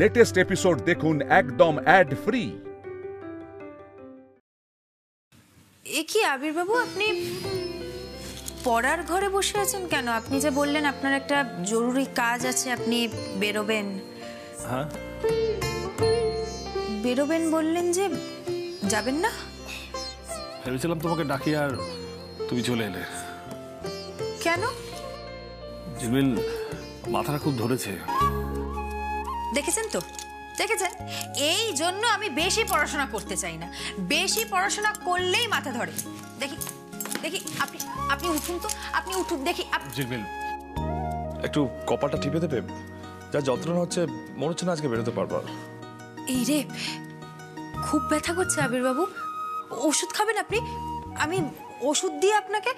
Latest episode দেখুন একদম add free. এ কি আবির্বাবু, আপনি পড়ার ঘরে বসে আছেন কেন? আপনি যে বললেন আপনার একটা জরুরি কাজ আছে, আপনি বেরোবেন। হ্যাঁ, বেরোবেন বললেন যে, যাবেন না? ভেবেছিলাম তোমাকে ডাকি আর তুমি চলে এলে। কেন? ঝিলমিল, মাথাটা খুব ধরেছে। দেখেছেন তো, দেখেছেন, এই জন্য আমি বেশি পড়াশোনা করতে চাই না। বেশি পড়াশোনা করলেই মাথা ধরে। দেখি দেখি আপনি আপনি উঠুন তো, আপনি উঠুন দেখি। ঝিলমিল, একটু কপালটা টিপে দেবে? যা যন্ত্রণা হচ্ছে, মনে হচ্ছে না আজকে বেরোতে পারবো। এই রে, খুব ব্যথা করছে আবির্বাবু। ওষুধ খাবেন আপনি? আমি ওষুধ দিয়ে আপনাকে,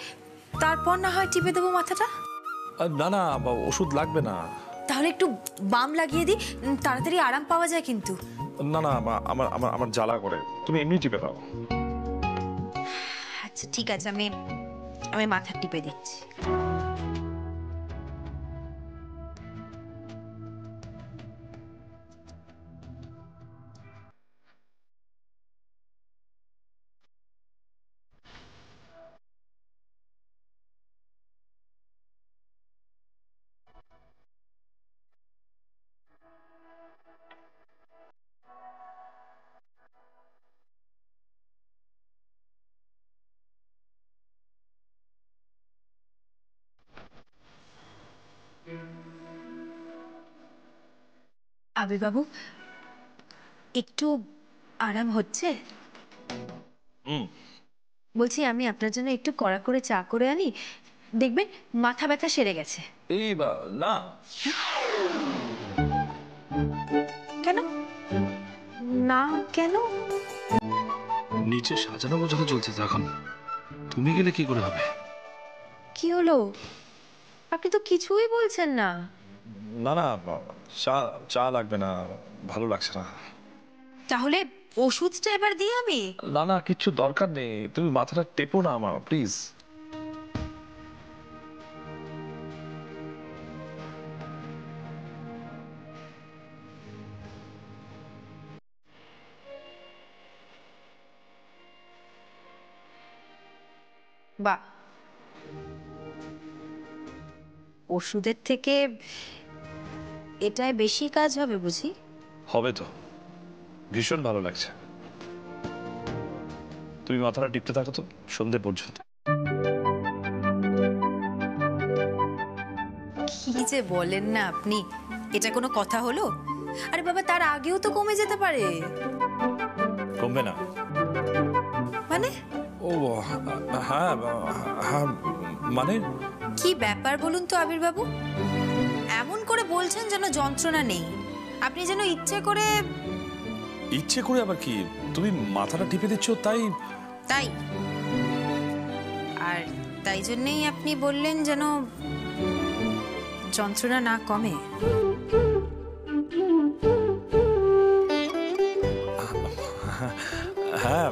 তারপর না হয় টিপে দেবো মাথাটা। না না, ওষুধ লাগবে না। তাহলে একটু বাম লাগিয়ে দিই, তাড়াতাড়ি আরাম পাওয়া যায় কিন্তু। না না, আমার আমার আমার জ্বালা করে, তুমি এমনি টিপে দাও। আচ্ছা ঠিক আছে, আমি মাথা টিপে দিচ্ছি। আবির্বাবু, একটু আরাম হচ্ছে? বলছি, আমি আপনার জন্য একটু কড়া করে চা করে আনি, দেখবেন মাথা ব্যথা সেরে গেছে। এই না। কেন না? কেন? নিচে সাজানো গোছানো চলছে তো এখন, তুমি গেলে কি করে হবে? কি হলো? আপনি তো কিছুই বলছেন না। না না, চা চা লাগবে না, ভালো লাগছে না। তাহলে ওষুধটা এবার দিই আমি? না না, কিচ্ছু দরকার নেই, তুমি মাথাটা টেপো না আমার, প্লিজ। বাহ, ওষুধের থেকে এটাই বেশি কাজ হবে বুঝি? হবে তো, ভীষণ ভালো লাগছে। তুমি মাথাটা টিপতে থাকো তো সন্ধে পর্যন্ত। কি যে বলেন না আপনি, এটা কোনো কথা হলো? আরে বাবা, তার আগেও তো কমে যেতে পারে। কমবে না মানে? ও হ্যাঁ হ্যাঁ, মানে কি ব্যাপার বলুন তো আবির্বাবু? এমন করে বলছেন যেন যন্ত্রণা নেই। আপনি যেন ইচ্ছে করে। ইচ্ছে করে আবার কি? তুমি মাথাটা টিপে দিচ্ছ তাই। তাই? আর তাই জন্যই আপনি বললেন যেন যন্ত্রণা না কমে? হ্যাঁ,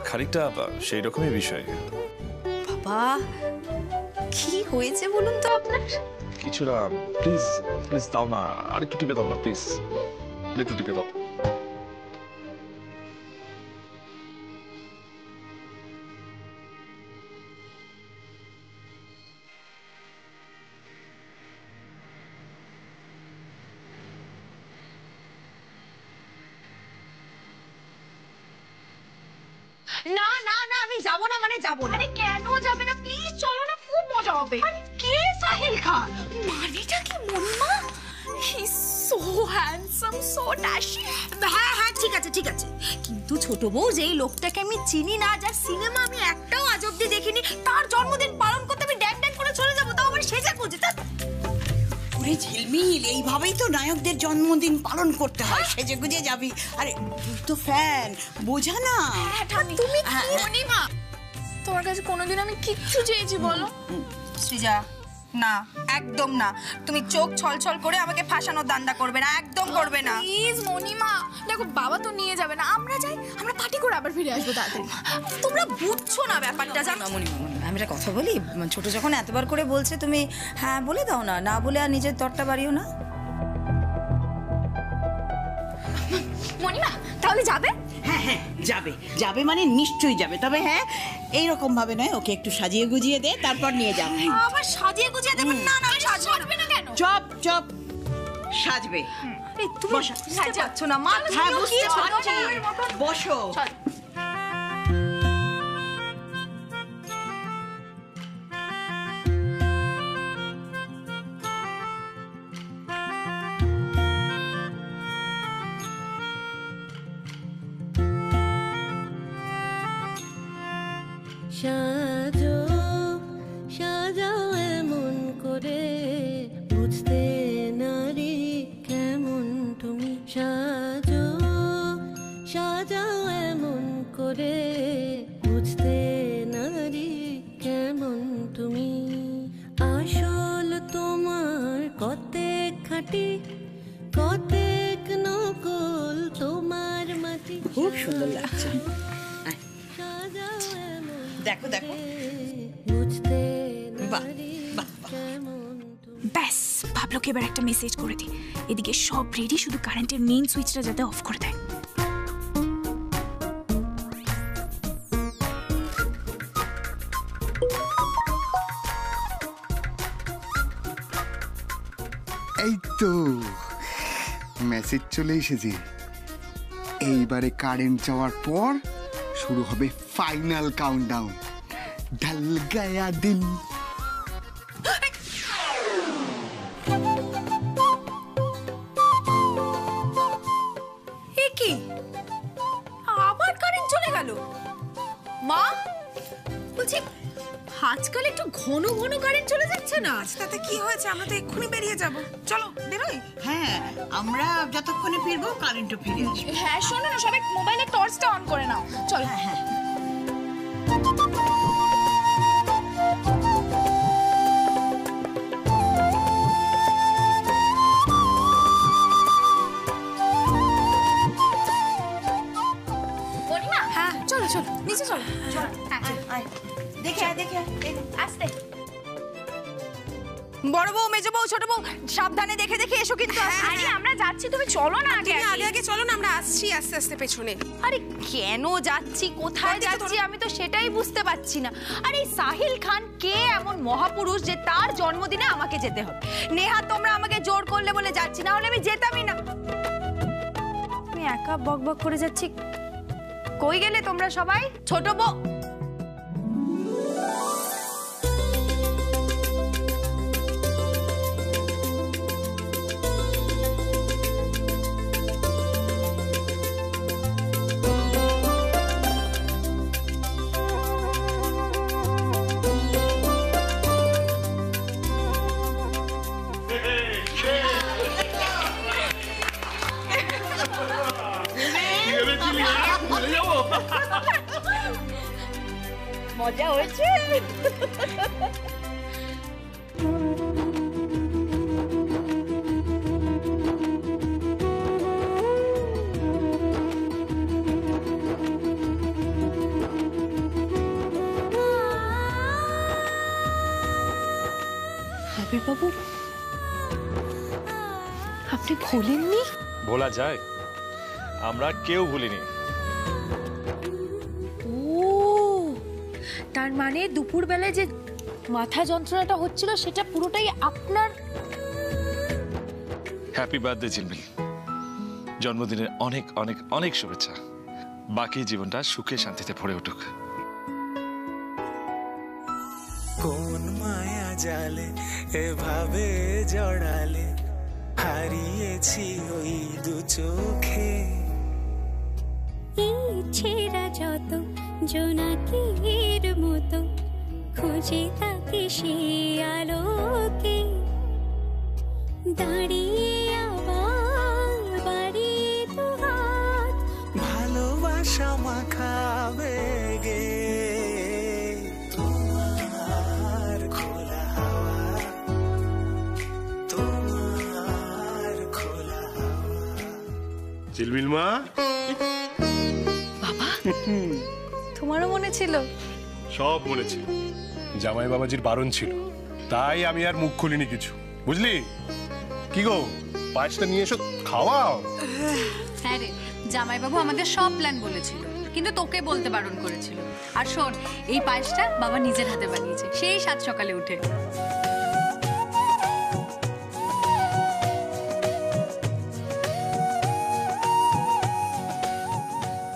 খানিকটা সেই রকমই বিষয়। বাবা, কি হয়েছে বলুন তো আপনার? কিছু না, প্লিজ প্লিজ দাও না, আরেকটু টিপে দাও না প্লিজ, একটু টিপে দাও। না না না, আমি যাবো না, মানে যাবো না। আরে কেন যাবে না? প্লিজ চলো না, খুব মজা হবে। কে সাহিল খান? মানেটা কি মনিমা? He is so handsome, so dashing. হ্যাঁ হ্যাঁ, ঠিক আছে ঠিক আছে, কিন্তু ছোট বউ, যেই লোকটাকে আমি চিনি না, যার সিনেমা আমি একটাও আজ অব্দি দেখিনি, তার জন্মদিন পালন করতে আমি ড্যান ড্যান করে চলে যাবো, তাও আমার সেজে গুজে। ওরে ঝিলমিল, এইভাবেই তো নায়কদের জন্মদিন পালন করতে হয়, সেজে গুজে যাবি। আরে তুই তো ফ্যান, বোঝা না। তুমি কি মনিমা? তোমার কাছে কোনোদিন আমি কিচ্ছু চেয়েছি বলো? সৃজা, না, একদম না। তুমি চোখ ছলছল করে আমাকে ফাঁসানোর দান্দা করবে না, একদম করবে না। প্লিজ মনিমা, দেখো বাবা তো নিয়ে যাবে না, আমরা যাই, আমরা পার্টি করে আবার ফিরে আসবো তাড়াতাড়ি। তোমরা বুঝছো না ব্যাপারটা, জানো? আমি একটা কথা বলি, ছোট যখন এতবার করে বলছে, তুমি হ্যাঁ বলে দাও না, না বলে আর নিজের তরটা বাড়িও না। মণিমা তাহলে যাবে? হ্যাঁ হ্যাঁ যাবে, যাবে মানে নিশ্চয়ই যাবে। তবে হ্যাঁ এইরকম ভাবে নয়, ওকে একটু সাজিয়ে গুজিয়ে দে, তারপর নিয়ে যাও। আবার সাজিয়ে গুজিয়ে দেবেন? না না, সাজবে না কেন? চপ চপ সাজবে। এই তুমি বুঝতে পারছো না মা? হ্যাঁ বুঝতে পারছি, বসো। সাজো সাজাও এমন করে, বুঝতে নারী কেমন তুমি। সাজো সাজাও এমন করে, বুঝতে নারী কেমন তুমি। আসল তোমার কতেক খাঁটি, কতেক নকল তোমার মাটি। খুব সুন্দর লাগছে। সাজাও এমন দেখো দেখো, বুঝতে বাহ নারী বাহ বাহ। কেমন তুমি। ব্যাস ভাবলোকে এবার একটা মেসেজ করে দিই। এদিকে সব রেডি, শুধু কারেন্টের মেইন সুইচটা যাতে অফ করে দেয়। এই তো মেসেজ চলে এসেছে। এইবারে কারেন্ট যাওয়ার পর শুরু হবে ফাইনাল কাউন্টডাউন। ঢল গায়া দিন। এ কি, আবার কারেন্ট চলে গেল? মা বলছি আজকাল একটু ঘন ঘন কারেন্ট চলে যাচ্ছে না। তাতে কি হয়েছে? আমরা তো এক্ষুনি বেরিয়ে যাব। চলো বেরোই। হ্যাঁ আমরা যতক্ষণে ফিরবো কারেন্টও ফিরে আসবে। হ্যাঁ শোনো না, সবাই মোবাইলের টর্চটা অন করে নাও। চলো। হ্যাঁ হ্যাঁ মণিমা হ্যাঁ চলো চলো নিচে চলো। আয়, দেখে আয়, দেখে আয়, দেখে আয়। আস্তে। বড় বউ, মেজ বউ, ছোট বউ সাবধানে দেখে দেখে এসো কিন্তু। আরে আমরা যাচ্ছি, তুমি চলো না আগে। তুমি আগে আগে চলো না, আমরা আসছি আস্তে আস্তে পেছনে। আরে কেন যাচ্ছি, কোথায় যাচ্ছি আমি তো সেটাই বুঝতে পারছি না। আর এই সাহিল খান কে এমন মহাপুরুষ যে তার জন্মদিনে আমাকে যেতে হবে? নেহা তোমরা আমাকে জোর করলে বলে যাচ্ছি, না হলে আমি যেতামই না। আমি একা বকবক করে যাচ্ছি। কই গেলে তোমরা সবাই? ছোট বউ মজা হয়েছে। আবির বাবু, আপনি ভুলেননি? ভোলা যায়? আমরা কেউ ভুলিনি। ও, তার মানে দুপুরবেলায় যে মাথা যন্ত্রণাটা হচ্ছিল সেটা পুরোটাই আপনার। হ্যাপি বার্থডে ঝিলমিল, জন্মদিনের অনেক অনেক অনেক শুভেচ্ছা। বাকি জীবনটা সুখে শান্তিতে ভরে উঠুক। কোন মায়া জালে এভাবে জড়ালে, হারিয়েছি ওই দু চোখে। এই ছেঁড়া যত জোনাকির মতো, খুঁজে তাকে সে আলোকে। দাঁড়িয়ে আবার বাড়িয়ে দু হাত, ভালোবাসা মাখাবে গে তোমার খোলা হাওয়া, তোমার খোলা হাওয়া। ঝিলমিল মা, তোমারও মনে ছিল? সব মনে ছিল। জামাই বাবাজির বারণ ছিল, তাই আমি আর মুখ খুলিনি কিছু, বুঝলি? কি গো, পায়েসটা নিয়ে এসো, খাওয়াও। হ্যাঁ রে, জামাইবাবু আমাদের সব প্ল্যান বলেছিল, কিন্তু তোকে বলতে বারণ করেছিল। আর শোন, এই পায়েসটা বাবা নিজের হাতে বানিয়েছে সেই 7 সকালে উঠে।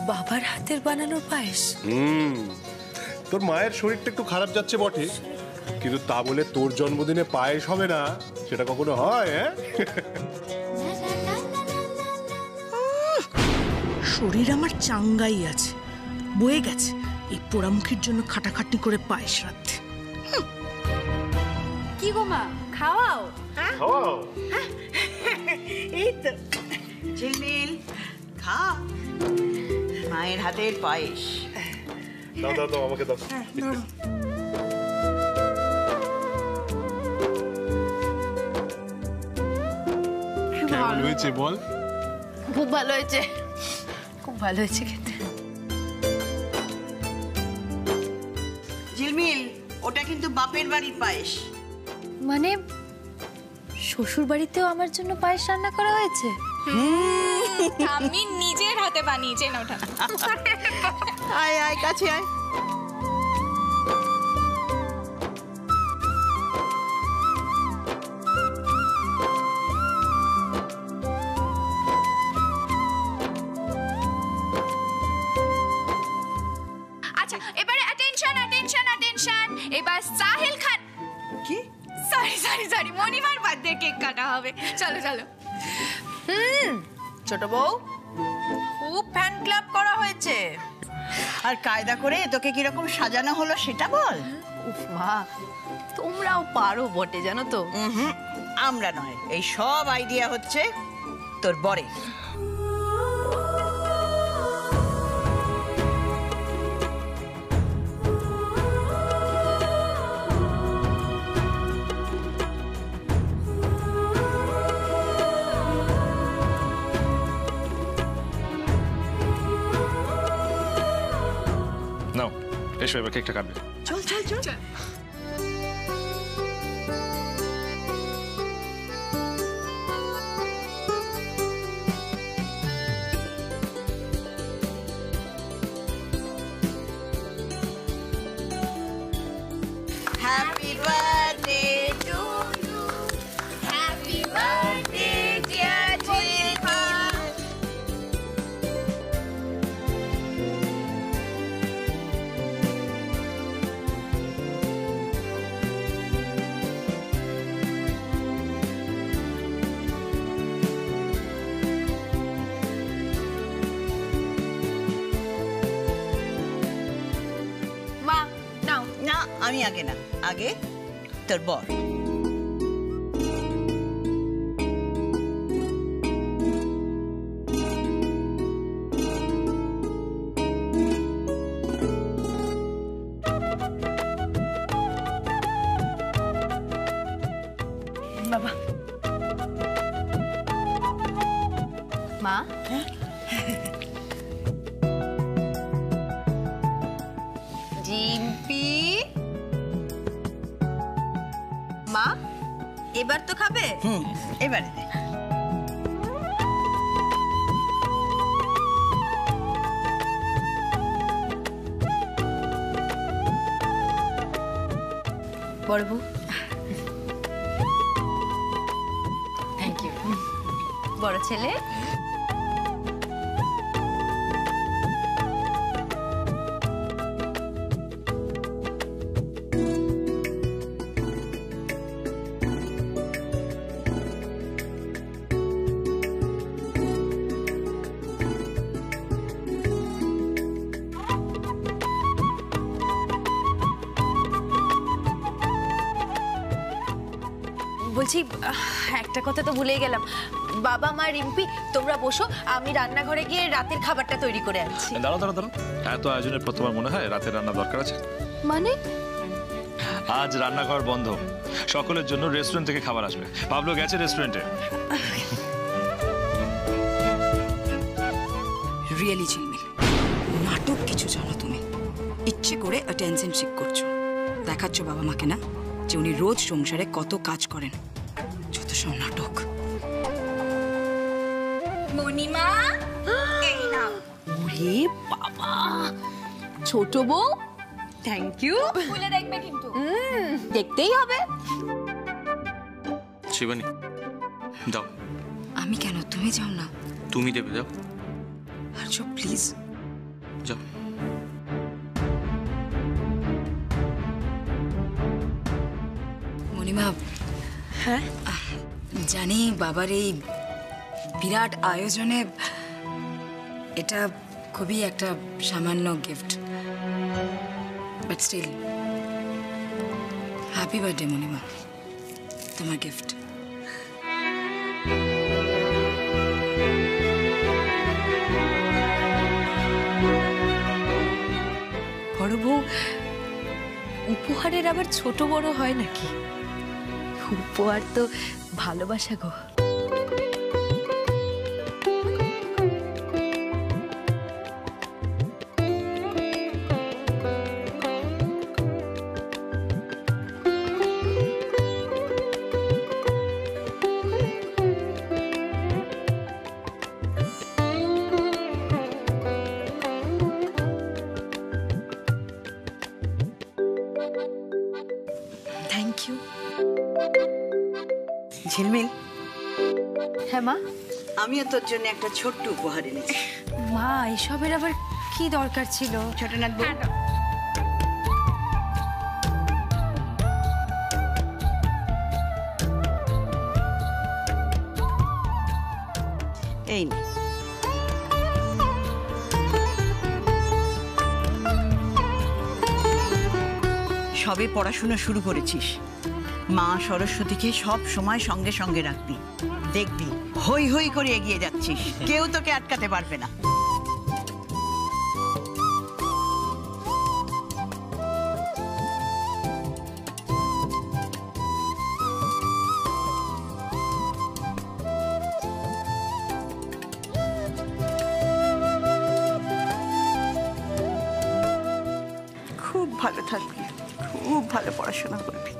বাবার হাতের বানানো পায়েস। তোর মায়ের শরীরটা একটু খারাপ যাচ্ছে বটে, কিন্তু তা বলে তোর জন্মদিনে পায়েস হবে না সেটা কখনো হয়? হ্যাঁ, শরীর আমার চাঙ্গাই আছে, বয়ে গেছে এই পোড়ামুখীর জন্য খাটাখাটনি করে পায়েস রাখতে। কি গো মা, খাওয়াও। এই তো ঝিলমিল, খা মায়ের হাতের পায়েস। দাও দাও দাও, আমাকে দাও। কেমন হয়েছে বল? খুব ভালো হয়েছে, খুব ভালো হয়েছে খেতে। ঝিলমিল, ওটা কিন্তু বাপের বাড়ির পায়েস। মানে শ্বশুর বাড়িতেও আমার জন্য পায়েস রান্না করা হয়েছে? আমি নিজের হাতে বানিয়েছেন ওটা। আয় আয়, কাছে আয়। আচ্ছা, এবারে অ্যাটেনশন অ্যাটেনশন অ্যাটেনশন, এবার সাহিল খান। কি? সরি, মনিমার বার্থডে কেক কাটা হবে। চলো চলো। ছোট বউ, খুব ফ্যান ক্লাব করা হয়েছে। আর কায়দা করে তোকে কিরকম সাজানো হলো সেটা বল। উফ মা, তোমরাও পারো বটে, জানো তো। আমরা নয়, এই সব আইডিয়া হচ্ছে তোর বরের। নাও, এসো এবার কেকটা কাটবে। চল চল চল। Happy birthday to you. Happy birthday, dear Jilpal. মা নাও। না, আমি আগে না, আগে তোর বর। বাবা, মা, জিম্পি, মা এবার তো খাবে। এবারে দে। বড় বউ, থ্যাংক ইউ। বড় ছেলে, বলছি একটা কথা তো ভুলেই গেলাম। বাবা মা রিম্পি তোমরা বসো, আমি রান্নাঘরে গিয়ে রাতের খাবারটা তৈরি করে আনছি। দাঁড়াও দাঁড়াও দাঁড়াও, এত আয়োজনের পর তোমার মনে হয় রাতের রান্না দরকার আছে? মানে আজ রান্নাঘর বন্ধ, সকলের জন্য রেস্টুরেন্ট থেকে খাবার আসবে। পাবলো গেছে রেস্টুরেন্টে। রিয়েলি ঝিলমিল, নাটক কিছু জানো তুমি। ইচ্ছে করে অ্যাটেনশন সিক করছো, দেখাচ্ছ বাবা মাকে না যে উনি রোজ সংসারে কত কাজ করেন। যত সব নাটক। মণিমা এই নাও। ওরে বাবা, ছোট বউ, থ্যাংক ইউ। খুলে দেখবে কিন্তু। দেখতেই হবে। শিবানী দাও। আমি কেন? তুমি যাও না। তুমি দেবে, যাও আর্য প্লিজ যাও। মণিমা, হ্যাঁ, জানি বাবার এই বিরাট আয়োজনে এটা খুবই একটা সামান্য gift, but still happy birthday মণিমা, তোমার গিফট। বড় বউ, উপহারের আবার ছোট বড় হয় নাকি? উপহার তো ভালোবাসা গো। Thank you. ঝিলমিল, হ্যাঁ মা। আমিও তোর জন্য একটা ছোট্ট উপহার এনেছি। মা, এসবের আবার কি দরকার ছিল? ছোটনাথ বউ, এই নে। সবে পড়াশোনা শুরু করেছিস, মা সরস্বতীকে সব সময় সঙ্গে সঙ্গে রাখবি। দেখবি হই হই করে এগিয়ে যাচ্ছিস, কেউ তোকে আটকাতে পারবে না। খুব ভালো থাকবি, খুব ভালো পড়াশোনা করবি।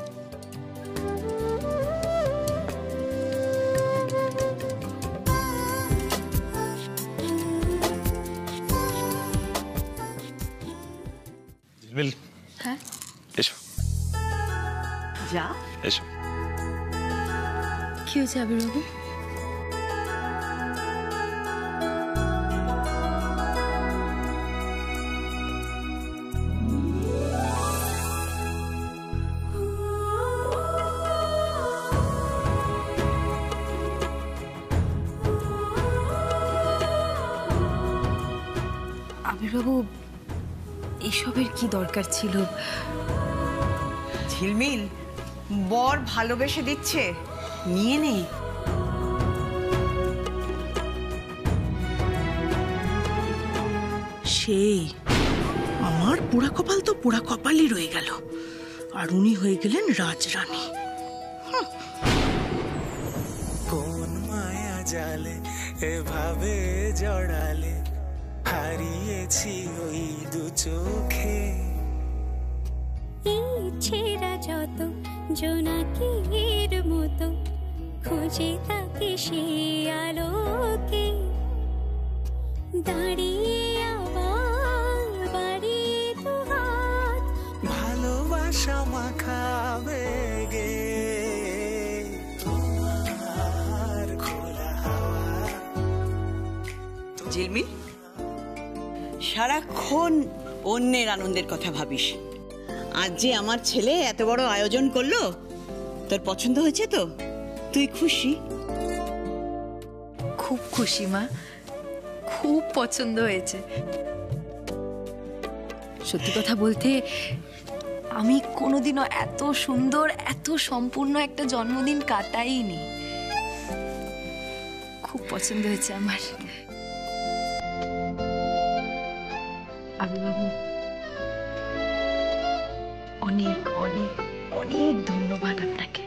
ঝিলমিল, হ্যাঁ, এসো যা, এসো। কি হয়েছে আবির বাবু? আবির বাবু, এসবের কি দরকার ছিল? ঝিলমিল, বর ভালোবেসে দিচ্ছে, নিয়ে নে। সেই আমার পোড়া কপাল তো পোড়া কপালই রয়ে গেল, আর উনি হয়ে গেলেন রাজরানী। কোন মায়া জালে এভাবে জড়ালে, হারিয়েছি ওই দু চোখে। এই ছেঁড়া যত জোনাকির মতো খুঁজে তাকে সে আলোকে, দাঁড়িয়ে আবার বাড়িয়ে দু হাত, ভালোবাসা মাখাবে গে তোমার খোলা হাওয়া। ঝিলমিল, সারাক্ষণ অন্যের আনন্দের কথা ভাবিস। আজ যে আমার ছেলে এত বড় আয়োজন করলো, তোর পছন্দ হয়েছে তো? তুই খুশি? খুব খুশি মা, খুব পছন্দ হয়েছে। সত্যি কথা বলতে, আমি কোনোদিনও এত সুন্দর, এত সম্পূর্ণ একটা জন্মদিন কাটাইনি। খুব পছন্দ হয়েছে আমার। আবির বাবু, অনেক অনেক অনেক ধন্যবাদ আপনাকে।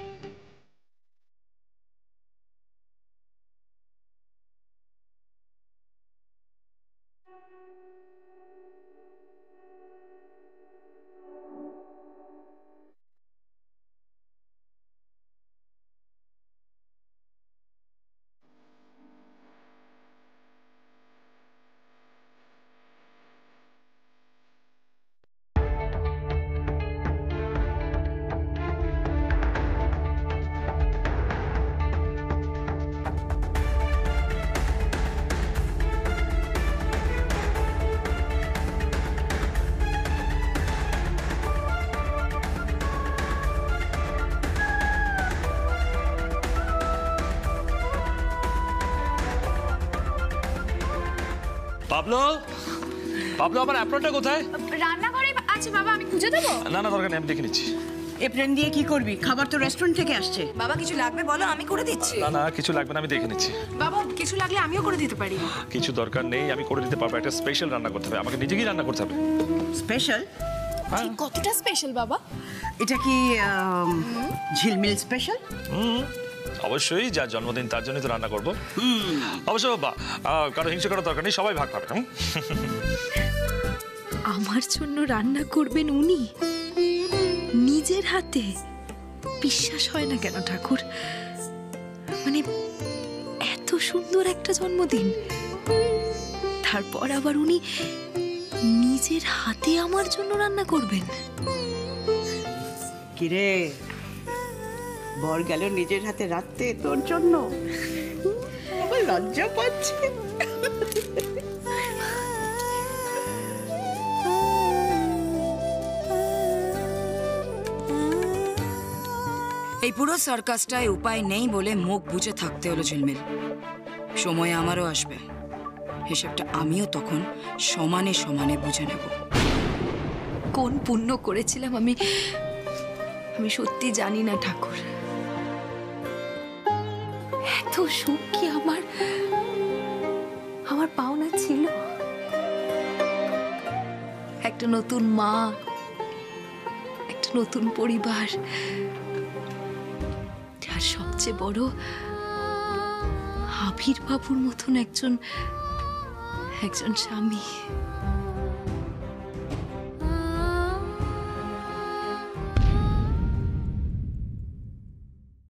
পাবলো পাবলো আমার অ্যাপ্রনটা কোথায়? রান্নাঘরে আছে বাবা, আমি খুঁজে দেবো? না না দরকার নেই, আমি দেখে নিচ্ছি। এপ্রেন দিয়ে কি করবি? খাবার তো রেস্টুরেন্ট থেকে আসছে। বাবা কিছু লাগবে বলো, আমি করে দিচ্ছি। না না কিছু লাগবে না, আমি দেখে নিচ্ছি। বাবা কিছু লাগলে আমিও করে দিতে পারি। কিছু দরকার নেই, আমি করে দিতে পারবো। একটা স্পেশাল রান্না করতে হবে, আমাকে নিজেকেই রান্না করতে হবে। স্পেশাল? কতটা স্পেশাল বাবা? এটা কি ঝিলমিল স্পেশাল? অবশ্যই, যার জন্মদিন তার জন্যই তো রান্না করবো। অবশ্য কারো হিংসা করার দরকার নেই, সবাই ভাগ পাবে। আমার জন্য রান্না করবেন উনি নিজের হাতে? বিশ্বাস হয় না কেন ঠাকুর? মানে এত সুন্দর একটা জন্মদিন, তারপর আবার উনি নিজের হাতে আমার জন্য রান্না করবেন। কিরে, বর গেল নিজের হাতে রাখতে তোর জন্য? আমার লজ্জা পাচ্ছে। এই পুরো সার্কাসটায় উপায় নেই বলে মুখ বুজে থাকতে হলো ঝিলমিল। সময় আমারও আসবে, হিসেবটা আমিও তখন সমানে সমানে বুঝে নেব। কোন পুণ্য করেছিলাম আমি সত্যি জানি না ঠাকুর। এত সুখ কি আমার পাওনা ছিল? একটা নতুন মা, একটা নতুন পরিবার, আর সবচেয়ে বড় আবির বাবুর মতন একজন স্বামী।